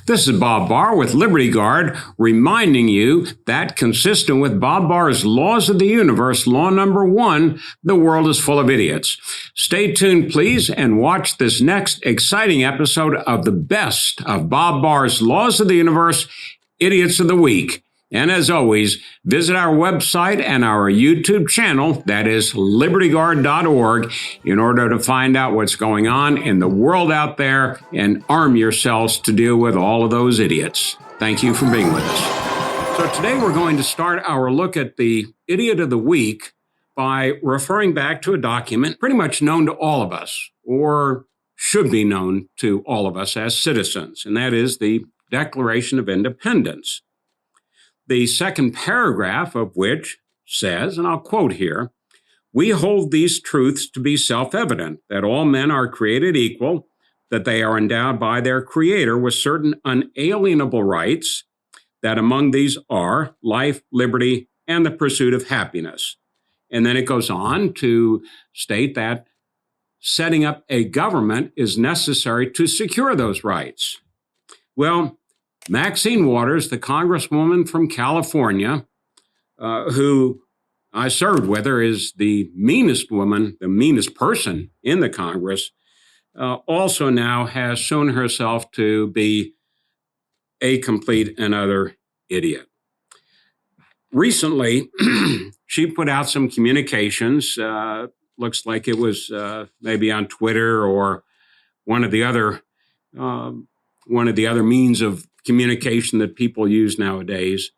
This is Bob Barr with Liberty Guard, reminding you that, consistent with Bob Barr's laws of the universe, law number 1, the world is full of idiots. Stay tuned, please, and watch this next exciting episode of the best of Bob Barr's laws of the universe, Idiots of the Week. And as always, visit our website and our YouTube channel, that is libertyguard.org, in order to find out what's going on in the world out there and arm yourselves to deal with all of those idiots. Thank you for being with us. So today we're going to start our look at the Idiot of the Week by referring back to a document pretty much known to all of us, or should be known to all of us as citizens, and that is the Declaration of Independence. The second paragraph of which says, and I'll quote here, "We hold these truths to be self-evident, that all men are created equal, that they are endowed by their Creator with certain unalienable rights, that among these are life, liberty, and the pursuit of happiness." And then it goes on to state that setting up a government is necessary to secure those rights. Well, Maxine Waters, the congresswoman from California, who I served with her, is the meanest woman, the meanest person in the Congress, also now has shown herself to be a complete and utter idiot. Recently, she put out some communications, looks like it was maybe on Twitter or one of the other means of communication that people use nowadays.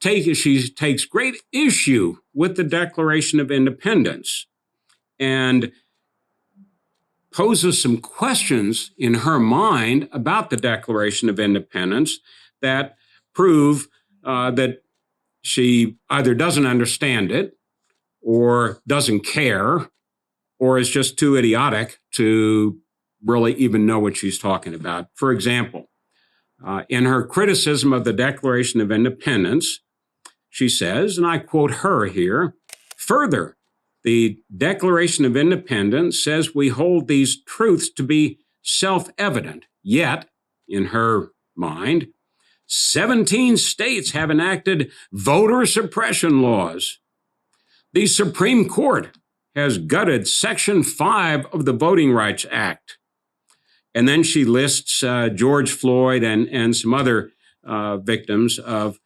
She takes great issue with the Declaration of Independence and poses some questions in her mind about the Declaration of Independence that prove that she either doesn't understand it or doesn't care or is just too idiotic to really even know what she's talking about. For example, in her criticism of the Declaration of Independence, she says, and I quote her here, "Further, the Declaration of Independence says we hold these truths to be self-evident, yet, in her mind, 17 states have enacted voter suppression laws. The Supreme Court has gutted Section 5 of the Voting Rights Act." And then she lists George Floyd and some other victims of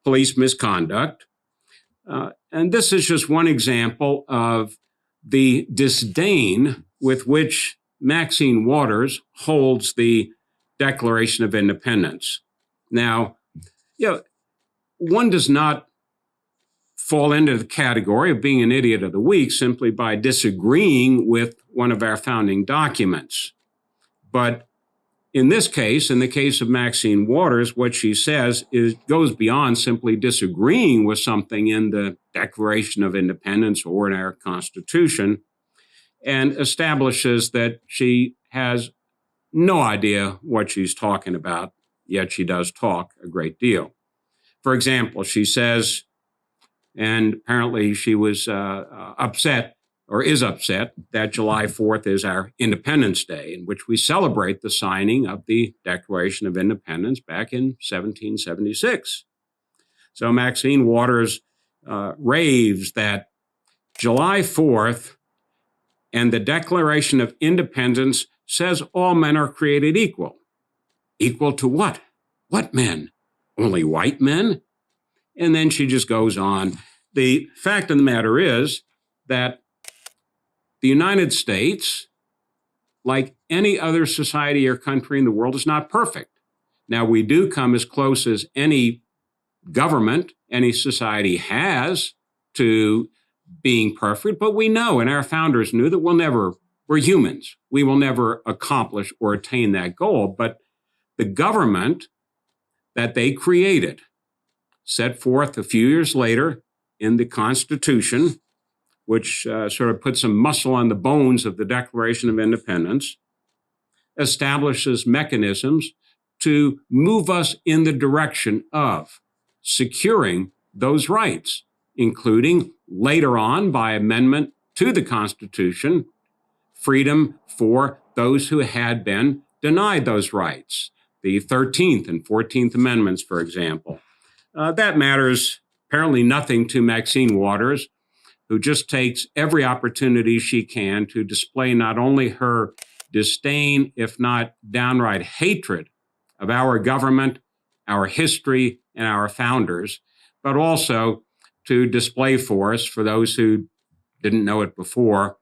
police misconduct. And this is just one example of the disdain with which Maxine Waters holds the Declaration of Independence. Now, one does not fall into the category of being an idiot of the week simply by disagreeing with one of our founding documents. But in this case, in the case of Maxine Waters, what she says goes beyond simply disagreeing with something in the Declaration of Independence or in our Constitution, and establishes that she has no idea what she's talking about, yet she does talk a great deal. For example, she says, and apparently she was upset or is upset that July 4th is our Independence Day, in which we celebrate the signing of the Declaration of Independence back in 1776. So Maxine Waters raves that July 4th and the Declaration of Independence says all men are created equal. Equal to what? What men? Only white men? And then she just goes on. The fact of the matter is that the United States, like any other society or country in the world, is not perfect. Now, we do come as close as any government, any society has to being perfect, but we know, and our founders knew, that we're humans. We will never accomplish or attain that goal. But the government that they created, set forth a few years later in the Constitution, which sort of puts some muscle on the bones of the Declaration of Independence, establishes mechanisms to move us in the direction of securing those rights, including later on by amendment to the Constitution, freedom for those who had been denied those rights. the 13th and 14th Amendments, for example. That matters apparently nothing to Maxine Waters, who just takes every opportunity she can to display not only her disdain, if not downright hatred of our government, our history, and our founders, but also to display for us, for those who didn't know it before,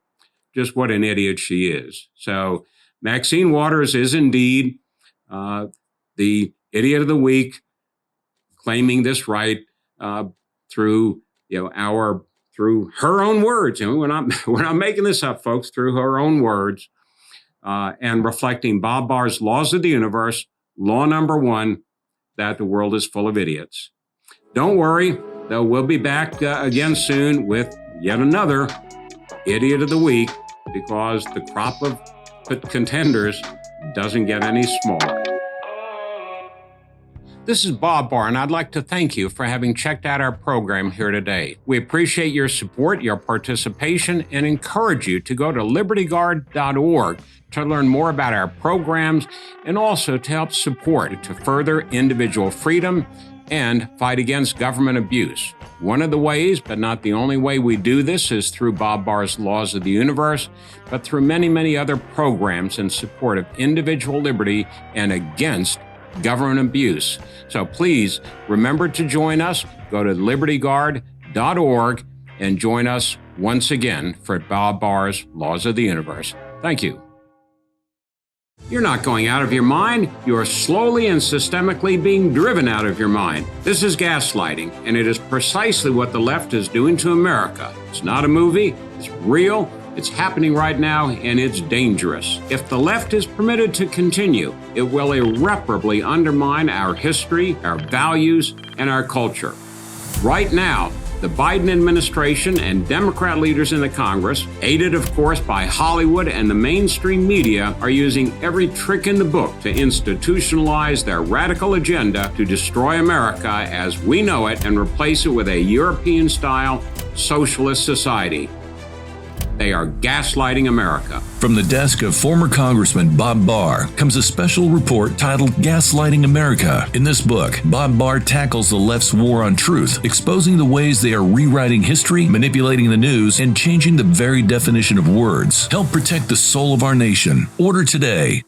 just what an idiot she is. So Maxine Waters is indeed the idiot of the week, claiming this right through her own words. We're not making this up, folks. Through her own words, and reflecting Bob Barr's laws of the universe, law number 1, that the world is full of idiots. Don't worry, though, we'll be back again soon with yet another idiot of the week, because the crop of contenders doesn't get any smaller. This is Bob Barr, and I'd like to thank you for having checked out our program here today. We appreciate your support, your participation, and encourage you to go to libertyguard.org to learn more about our programs and also to help support to further individual freedom and fight against government abuse. One of the ways, but not the only way we do this, is through Bob Barr's Laws of the Universe, but through many, many other programs in support of individual liberty and against government abuse. So please remember to join us. Go to libertyguard.org and join us once again for Bob Barr's Laws of the Universe. Thank you. You're not going out of your mind. You're slowly and systemically being driven out of your mind. This is gaslighting, and it is precisely what the left is doing to America. It's not a movie. It's real. It's happening right now, and it's dangerous. If the left is permitted to continue, it will irreparably undermine our history, our values, and our culture. Right now, the Biden administration and Democrat leaders in the Congress, aided of course by Hollywood and the mainstream media, are using every trick in the book to institutionalize their radical agenda to destroy America as we know it and replace it with a European-style socialist society. They are gaslighting America. From the desk of former Congressman Bob Barr comes a special report titled Gaslighting America. In this book, Bob Barr tackles the left's war on truth, exposing the ways they are rewriting history, manipulating the news, and changing the very definition of words. Help protect the soul of our nation. Order today.